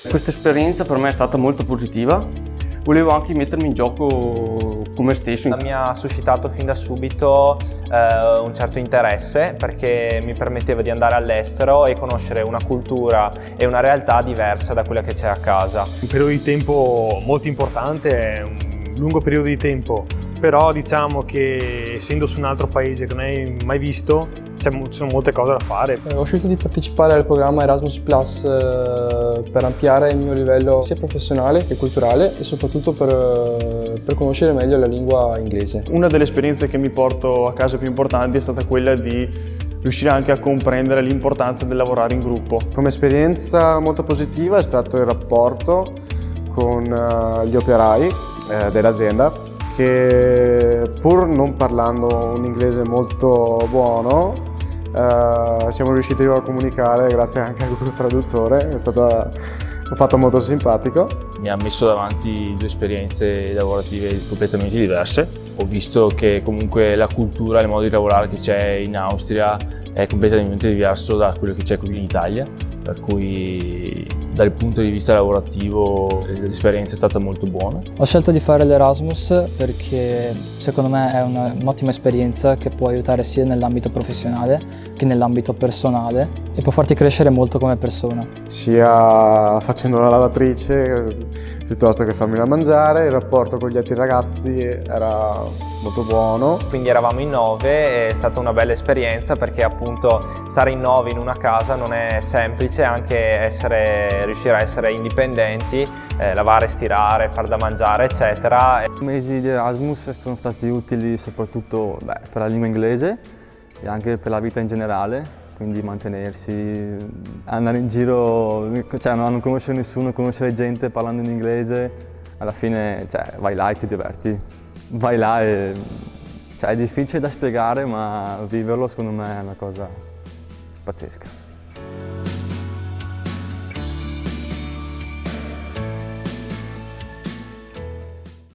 Questa esperienza per me è stata molto positiva. Volevo anche mettermi in gioco con me stesso. Mi ha suscitato fin da subito un certo interesse, perché mi permetteva di andare all'estero e conoscere una cultura e una realtà diversa da quella che c'è a casa. Un periodo di tempo molto importante, è un lungo periodo di tempo, però diciamo che essendo su un altro paese che non hai mai visto, ci sono molte cose da fare. Ho scelto di partecipare al programma Erasmus Plus per ampliare il mio livello sia professionale che culturale e soprattutto per conoscere meglio la lingua inglese. Una delle esperienze che mi porto a casa più importanti è stata quella di riuscire anche a comprendere l'importanza del lavorare in gruppo. Come esperienza molto positiva è stato il rapporto con gli operai dell'azienda, che pur non parlando un inglese molto buono siamo riusciti a comunicare grazie anche al Google Traduttore. È stato un fatto molto simpatico. Mi ha messo davanti due esperienze lavorative completamente diverse. Ho visto che comunque la cultura, il modo di lavorare che c'è in Austria è completamente diverso da quello che c'è qui in Italia, per cui dal punto di vista lavorativo l'esperienza è stata molto buona. Ho scelto di fare l'Erasmus perché secondo me è un'ottima esperienza che può aiutare sia nell'ambito professionale che nell'ambito personale e può farti crescere molto come persona. Sia facendo la lavatrice piuttosto che farmi da mangiare, il rapporto con gli altri ragazzi era molto buono. Quindi eravamo in 9, è stata una bella esperienza perché appunto stare in 9 in una casa non è semplice, anche riuscire a essere indipendenti, lavare, stirare, far da mangiare eccetera. I mesi di Erasmus sono stati utili soprattutto per la lingua inglese e anche per la vita in generale, quindi mantenersi, andare in giro, cioè non conoscere nessuno, conoscere gente parlando in inglese, alla fine vai là e ti diverti, vai là e è difficile da spiegare, ma viverlo secondo me è una cosa pazzesca.